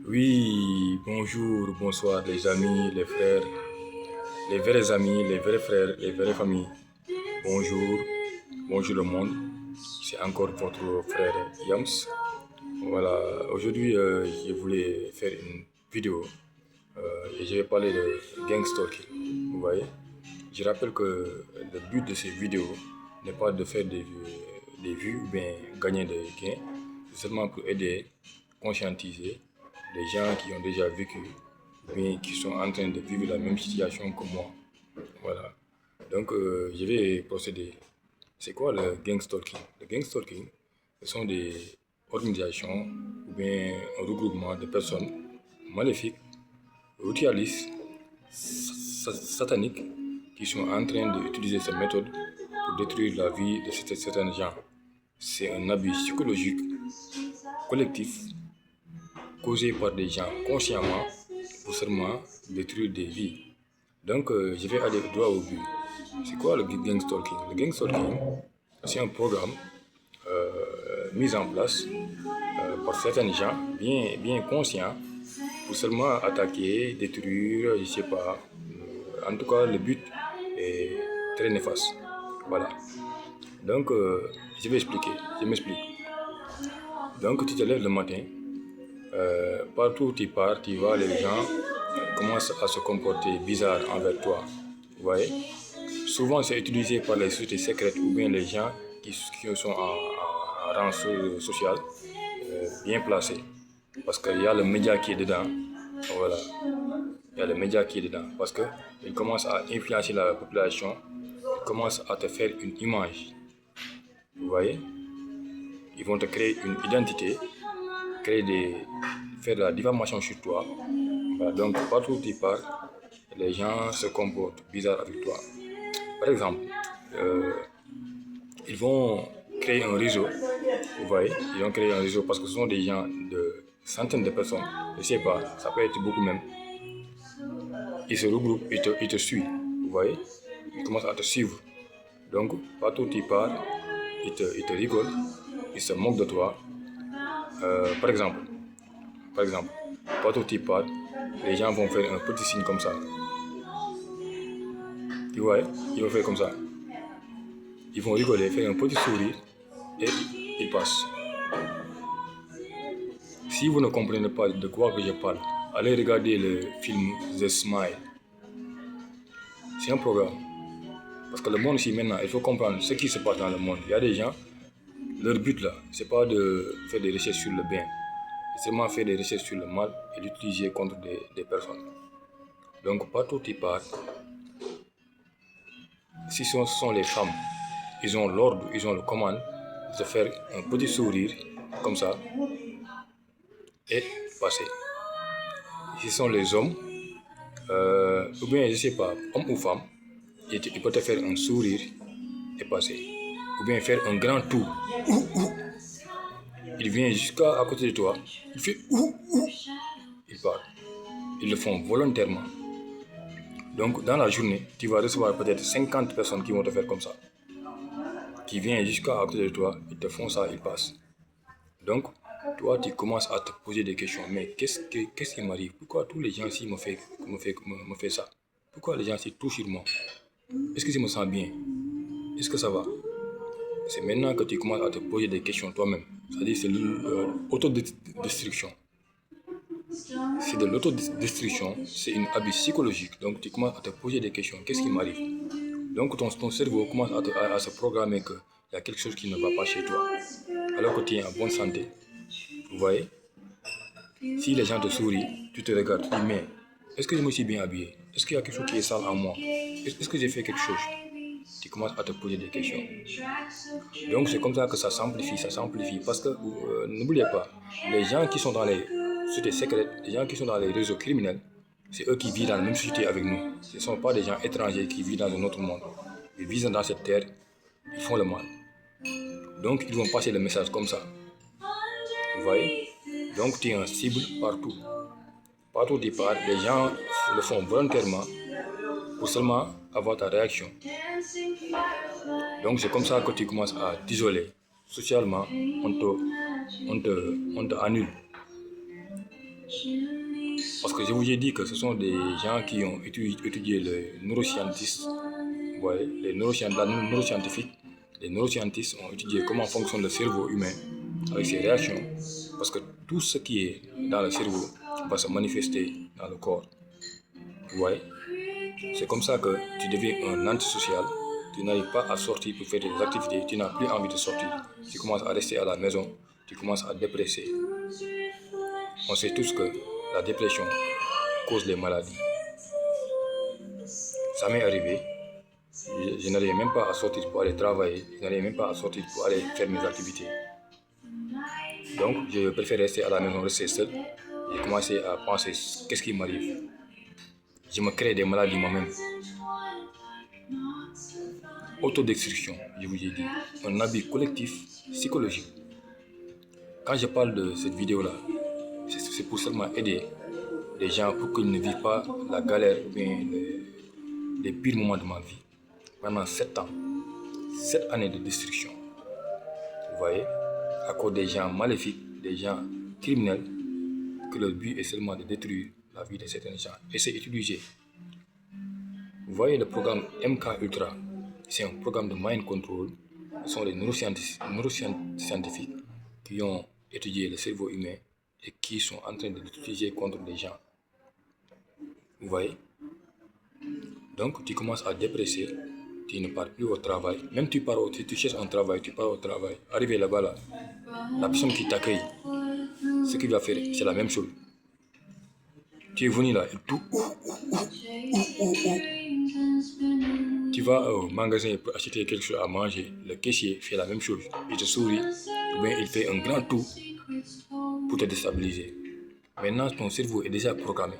Oui, bonjour, bonsoir les amis, les frères, les vrais amis, les vrais frères, les vraies familles. Bonjour, bonjour le monde. C'est encore votre frère Yams. Voilà, aujourd'hui je voulais faire une vidéo et je vais parler de gang stalking. Vous voyez, je rappelle que le but de ces vidéos n'est pas de faire des vues ou bien gagner des gains, c'est seulement pour aider, conscientiser les gens qui ont déjà vécu ou bien qui sont en train de vivre la même situation que moi. Voilà. Donc, je vais procéder. C'est quoi le gang stalking? Le gang stalking, ce sont des organisations ou bien un regroupement de personnes maléfiques, ritualistes, sataniques qui sont en train d'utiliser cette méthode pour détruire la vie de certains gens. C'est un abus psychologique collectif causé par des gens consciemment pour seulement détruire des vies. Donc, je vais aller droit au but. C'est quoi le gang stalking? Le gang stalking, c'est un programme mis en place par certains gens bien conscients pour seulement attaquer, détruire, je sais pas. En tout cas, le but est très néfaste. Voilà. Donc, je vais expliquer. Je m'explique. Donc, tu te lèves le matin. Partout où tu pars, tu vois, les gens commencent à se comporter bizarre envers toi. Vous voyez? Souvent, c'est utilisé par les sociétés secrètes ou bien les gens qui sont en rang social bien placés. Parce qu'il y a le média qui est dedans. Voilà. Il y a le média qui est dedans. Parce qu'ils commencent à influencer la population. Ils commencent à te faire une image. Vous voyez? Ils vont te créer une identité, faire de la diffamation sur toi. Voilà. Donc, partout où tu pars, les gens se comportent bizarre avec toi. Par exemple, ils vont créer un réseau. Vous voyez, ils vont créer un réseau parce que ce sont des gens de centaines de personnes. Je ne sais pas, ça peut être beaucoup même. Ils se regroupent, ils te suivent. Vous voyez, ils commencent à te suivre. Donc, partout où tu pars, ils te rigolent, ils se moquent de toi. Par exemple, partout où tu pars, les gens vont faire un petit signe comme ça. Tu vois, ils vont faire comme ça. Ils vont rigoler, faire un petit sourire et ils passent. Si vous ne comprenez pas de quoi que je parle, allez regarder le film The Smile. C'est un programme. Parce que le monde ici maintenant, il faut comprendre ce qui se passe dans le monde. Il y a des gens, leur but là, c'est pas de faire des recherches sur le bien. C'est seulement faire des recherches sur le mal et l'utiliser contre des personnes. Donc partout où ils partent, si ce sont les femmes, ils ont l'ordre, ils ont le commande de faire un petit sourire comme ça et passer. Si ce sont les hommes, ou bien je sais pas, homme ou femme, il peut te faire un sourire et passer. Ou bien faire un grand tour. Il vient jusqu'à côté de toi, il fait il part. Ils le font volontairement. Donc dans la journée, tu vas recevoir peut-être 50 personnes qui vont te faire comme ça. Qui viennent jusqu'à côté de toi, ils te font ça, ils passent. Donc, toi, tu commences à te poser des questions. Mais qu'est-ce qui m'arrive? Pourquoi tous les gens ici me font ça? Pourquoi les gens ici touchent sur moi? Est-ce que je me sens bien? Est-ce que ça va? C'est maintenant que tu commences à te poser des questions toi-même. C'est-à-dire c'est l'autodestruction. C'est de l'autodestruction, c'est une abus psychologique. Donc tu commences à te poser des questions. Qu'est-ce qui m'arrive? Donc ton cerveau commence à se programmer qu'il y a quelque chose qui ne va pas chez toi. Alors que tu es en bonne santé. Vous voyez? Si les gens te sourient, tu te regardes, tu dis mais est-ce que je me suis bien habillé? Est-ce qu'il y a quelque chose qui est sale en moi? Est-ce que j'ai fait quelque chose? Tu commences à te poser des questions. Donc c'est comme ça que ça s'amplifie. Parce que n'oubliez pas, les gens qui sont dans les sociétés secrètes, les gens qui sont dans les réseaux criminels, c'est eux qui vivent dans la même société avec nous. Ce ne sont pas des gens étrangers qui vivent dans un autre monde. Ils vivent dans cette terre, ils font le mal. Donc ils vont passer le message comme ça. Vous voyez? Donc tu es un cible partout. Partout où tu pars, les gens le font volontairement pour seulement avoir ta réaction. Donc c'est comme ça que tu commences à t'isoler. Socialement, on te annule. Parce que je vous ai dit que ce sont des gens qui ont étudié les neuroscientistes. Vous voyez, la neuroscientifique. Les neuroscientistes ont étudié comment fonctionne le cerveau humain avec ses réactions. Parce que tout ce qui est dans le cerveau va se manifester dans le corps. Vous voyez, c'est comme ça que tu deviens un antisocial. Tu n'arrives pas à sortir pour faire des activités. Tu n'as plus envie de sortir. Tu commences à rester à la maison. Tu commences à dépresser. On sait tous que la dépression cause les maladies. Ça m'est arrivé. Je n'arrivais même pas à sortir pour aller travailler. Je n'arrivais même pas à sortir pour aller faire mes activités. Donc, je préfère rester à la maison, rester seul. J'ai commencé à penser, qu'est-ce qui m'arrive? Je me crée des maladies moi-même. Autodestruction, je vous ai dit. Un abus collectif psychologique. Quand je parle de cette vidéo-là, c'est pour seulement aider les gens pour qu'ils ne vivent pas la galère ou bien les pires moments de ma vie. Pendant 7 ans, 7 années de destruction. Vous voyez, à cause des gens maléfiques, des gens criminels, que le but est seulement de détruire la vie de certains gens. Et c'est utilisé. Vous voyez le programme MK Ultra, c'est un programme de mind control. Ce sont les neuroscientifiques qui ont étudié le cerveau humain et qui sont en train de l'utiliser contre les gens. Vous voyez? Donc tu commences à dépresser, tu ne pars plus au travail. Même tu cherches un travail, tu pars au travail. Arrivé là-bas, là, la personne qui t'accueille, ce qu'il va faire, c'est la même chose. Tu es venu là, et tout. Tu vas au magasin pour acheter quelque chose à manger, le caissier fait la même chose. Il te sourit, ou bien il fait un grand tour pour te déstabiliser. Maintenant, ton cerveau est déjà programmé.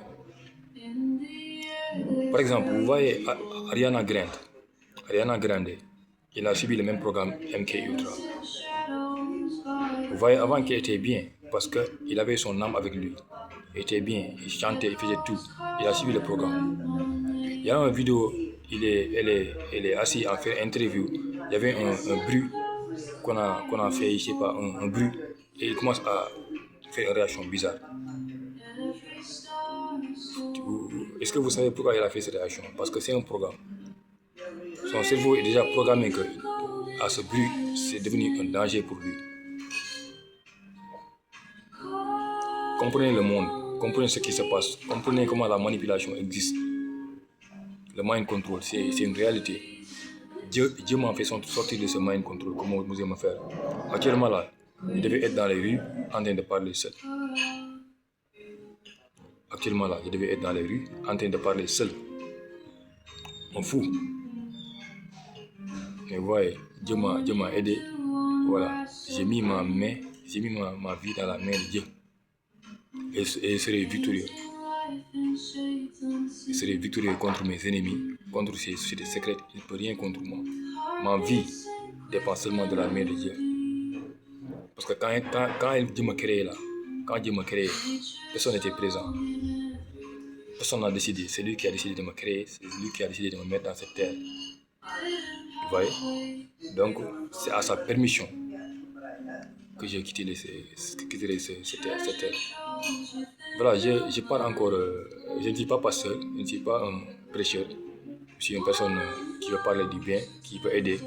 Par exemple, vous voyez Ariana Grande, il a subi le même programme MK Ultra. Vous voyez, avant qu'il était bien, parce qu'il avait son âme avec lui. Il était bien, il chantait, il faisait tout. Il a suivi le programme. Il y a une vidéo, elle est assise à faire interview. Il y avait un bruit qu'on a fait, je sais pas, un bruit. Et il commence à faire une réaction bizarre. Est-ce que vous savez pourquoi il a fait cette réaction? Parce que c'est un programme. Son cerveau est déjà programmé que à ce bruit, c'est devenu un danger pour lui. Comprenez le monde, comprenez ce qui se passe, comprenez comment la manipulation existe. Le mind control, c'est une réalité. Dieu m'a fait sortir de ce mind control, comme vous allez me faire. Actuellement là, je devais être dans les rues en train de parler seul. Actuellement là, je devais être dans les rues en train de parler seul. On fout. Mais vous voyez, Dieu m'a aidé. Voilà, j'ai mis ma vie dans la main de Dieu. Et je serai victorieux. Je serai victorieux contre mes ennemis, contre ces sociétés secrètes. Il ne peut rien contre moi. Ma vie dépend seulement de la main de Dieu. Parce que quand Dieu m'a créé là, quand Dieu m'a créé, personne n'était présent. Personne n'a décidé. C'est lui qui a décidé de me créer. C'est lui qui a décidé de me mettre dans cette terre. Vous voyez? Donc, c'est à sa permission que j'ai quitté cette terre. Voilà, je parle encore. Je ne suis pas pasteur, je ne suis pas un prêcheur. Je suis une personne qui veut parler du bien, qui veut aider,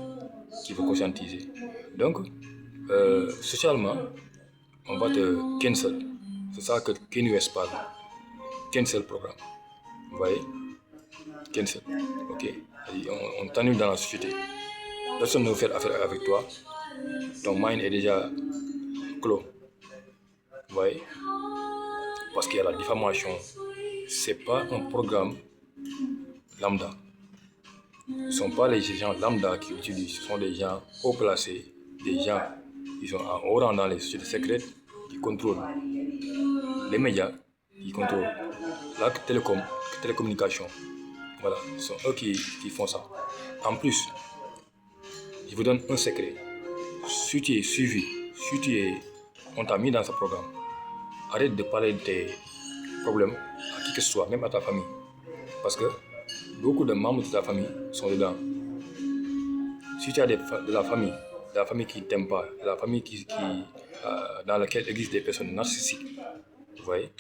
qui veut conscientiser. Donc, socialement, on va te cancel. C'est ça que Kanye West parle. Cancel programme. Vous voyez? Cancel. Ok. On t'annule dans la société. Personne ne veut faire affaire avec toi. Ton mind est déjà clos. Vous voyez? Parce qu'il y a la diffamation. C'est pas un programme lambda. Ce ne sont pas les gens lambda qui utilisent. Ce sont des gens haut placés, des gens qui sont en haut rang dans les sociétés secrètes, qui contrôlent les médias, qui contrôlent la télécommunication. Voilà, ce sont eux qui font ça. En plus, je vous donne un secret. Si tu es suivi, on t'a mis dans ce programme, arrête de parler de tes problèmes à qui que ce soit, même à ta famille. Parce que beaucoup de membres de ta famille sont dedans. Si tu as de la famille qui ne t'aime pas, de la famille dans laquelle existent des personnes narcissiques, vous voyez,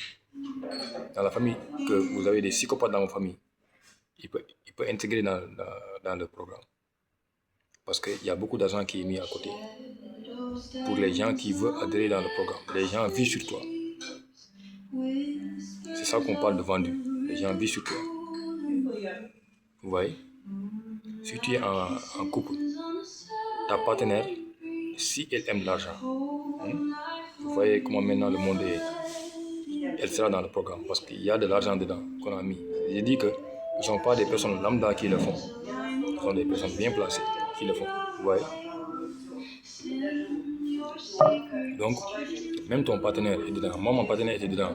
dans la famille, que vous avez des psychopathes dans vos familles, il peut intégrer dans le programme. Parce qu'il y a beaucoup d'argent qui est mis à côté pour les gens qui veulent adhérer dans le programme. Les gens vivent sur toi. C'est ça qu'on parle de vendu. Les gens vivent sur toi. Vous voyez? Si tu es en couple, ta partenaire, si elle aime l'argent, vous voyez comment maintenant le monde est, elle sera dans le programme parce qu'il y a de l'argent dedans qu'on a mis. J'ai dit que ce ne sont pas des personnes lambda qui le font. Ce sont des personnes bien placées qui le font. Vous voyez? Donc, même ton partenaire est dedans. Moi, mon partenaire était dedans.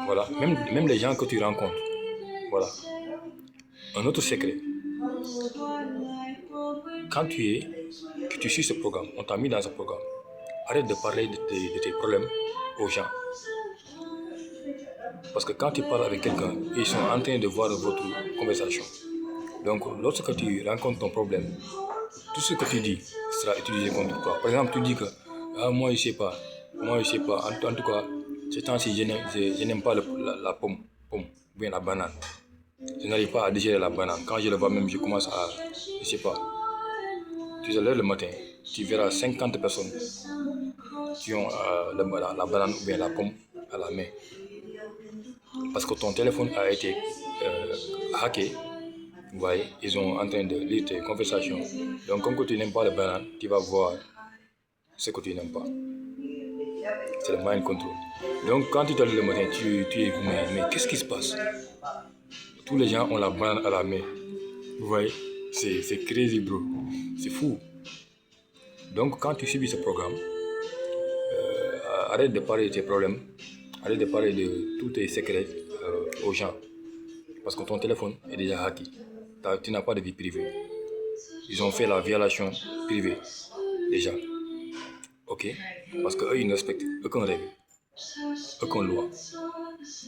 Voilà. Même les gens que tu rencontres. Voilà. Un autre secret. Quand que tu suis ce programme, on t'a mis dans ce programme, arrête de parler de tes problèmes aux gens. Parce que quand tu parles avec quelqu'un, ils sont en train de voir votre conversation. Donc, lorsque tu rencontres ton problème, tout ce que tu dis sera utilisé contre toi. Par exemple, tu dis que moi, je sais pas. En tout cas, ces temps-ci, je n'aime pas la pomme, ou bien la banane. Je n'arrive pas à digérer la banane. Quand je le vois même, je commence à, je sais pas. Tu te lèves le matin, tu verras 50 personnes qui ont la banane ou bien la pomme à la main. Parce que ton téléphone a été hacké. Vous voyez, ils sont en train de lire tes conversations. Donc, comme que tu n'aimes pas la banane, tu vas voir ce que tu n'aimes pas. C'est le mind control. Donc, quand tu te lèves le matin, tu es mais qu'est-ce qui se passe? Tous les gens ont la banane à la main. Vous voyez, c'est crazy, bro. C'est fou. Donc, quand tu subis ce programme, arrête de parler de tes problèmes. Arrête de parler de tous tes secrets aux gens. Parce que ton téléphone est déjà hacké. Tu n'as pas de vie privée. Ils ont fait la violation privée, déjà. Ok? Parce qu'eux, ils ne respectent aucune règle, aucune loi.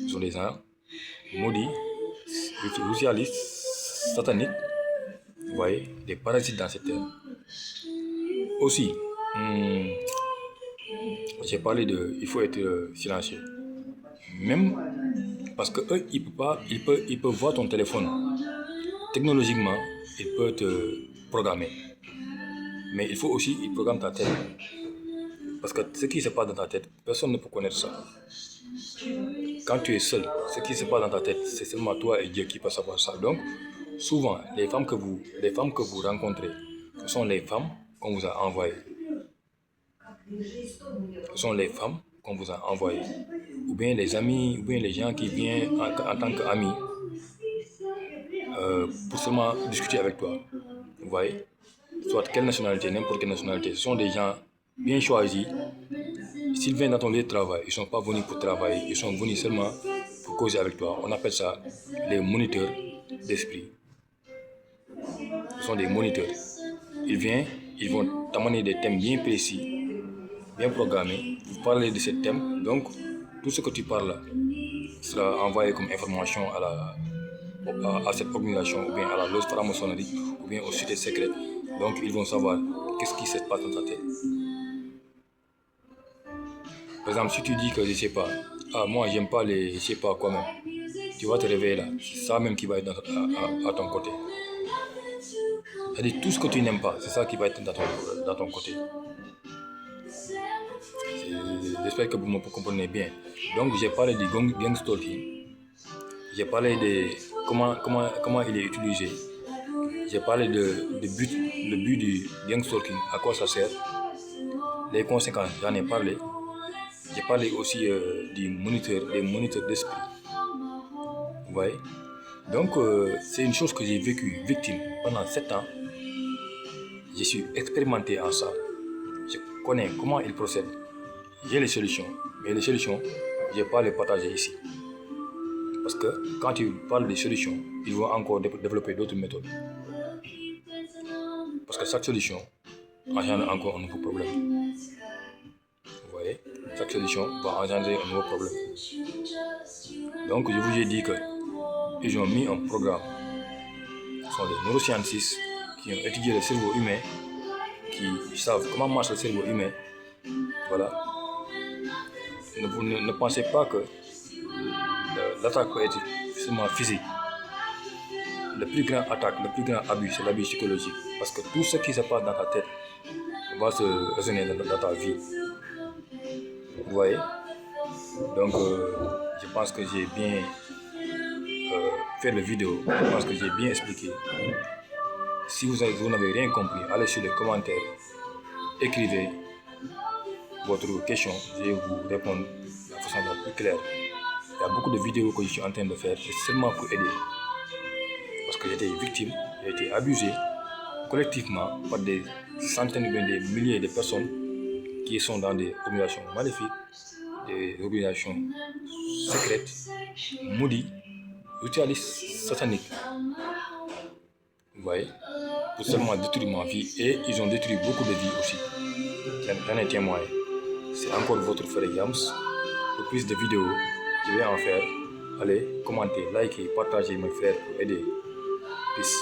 Ils sont des gens maudits, socialistes, sataniques. Vous voyez? Des parasites dans cette terre. Aussi, j'ai parlé il faut être silencieux. Même parce que eux, ils peuvent voir ton téléphone. Technologiquement, ils peuvent te programmer. Mais il faut aussi, ils programment ta tête. Parce que ce qui se passe dans ta tête, personne ne peut connaître ça. Quand tu es seul, ce qui se passe dans ta tête, c'est seulement toi et Dieu qui peuvent savoir ça. Donc, souvent, les femmes que vous rencontrez, ce sont les femmes qu'on vous a envoyées. Ce sont les femmes qu'on vous a envoyées. Ou bien les amis, ou bien les gens qui viennent en tant qu'amis pour seulement discuter avec toi. Vous voyez? Soit quelle nationalité, n'importe quelle nationalité. Ce sont des gens bien choisis. S'ils viennent dans ton lieu de travail, ils ne sont pas venus pour travailler, ils sont venus seulement pour causer avec toi. On appelle ça les moniteurs d'esprit. Ce sont des moniteurs. Ils viennent, ils vont t'amener des thèmes bien précis, bien programmés. Vous parlez de ces thèmes, donc tout ce que tu parles là sera envoyé comme information à cette organisation, ou bien à la loge franc-maçonnerie, ou bien aux sociétés secrètes. Donc ils vont savoir qu'est-ce qui se passe dans ta tête. Par exemple, si tu dis que je sais pas, moi j'aime pas les je sais pas quoi même, tu vas te réveiller là, c'est ça même qui va être à ton côté. C'est-à-dire tout ce que tu n'aimes pas, c'est ça qui va être dans ton côté. J'espère que vous me comprenez bien. Donc j'ai parlé du gang stalking, j'ai parlé de comment il est utilisé, j'ai parlé le but du gang stalking, à quoi ça sert, les conséquences, j'en ai parlé. J'ai parlé aussi des moniteurs d'esprit. Vous voyez? Donc, c'est une chose que j'ai vécue, victime, pendant 7 ans. Je suis expérimenté en ça. Je connais comment ils procèdent. J'ai les solutions. Mais les solutions, je ne vais pas les partager ici. Parce que quand ils parlent des solutions, ils vont encore développer d'autres méthodes. Parce que chaque solution engendre encore un nouveau problème. Vous voyez? Chaque solution va engendrer un nouveau problème. Donc, je vous ai dit qu'ils ont mis un programme. Ce sont des neuroscientistes qui ont étudié le cerveau humain, qui savent comment marche le cerveau humain. Voilà. ne pensez pas que l'attaque peut être seulement physique. Le plus grand attaque, le plus grand abus, c'est l'abus psychologique. Parce que tout ce qui se passe dans ta tête va se résonner dans ta vie. Vous voyez? Donc, je pense que j'ai bien fait la vidéo. Je pense que j'ai bien expliqué. Si vous n'avez rien compris, allez sur les commentaires, écrivez votre question, je vais vous répondre de la façon la plus claire. Il y a beaucoup de vidéos que je suis en train de faire, c'est seulement pour aider. Parce que j'étais victime, j'ai été abusé collectivement par des centaines ou des milliers de personnes qui sont dans des organisations maléfiques, des organisations secrètes, maudites, ritualistes, sataniques. Vous voyez, pour seulement détruire ma vie, et ils ont détruit beaucoup de vies aussi. J'en ai témoigné. C'est encore votre frère Yams. Pour plus de vidéos, je vais en faire. Allez, commentez, likez, partagez mes frères pour aider. Peace.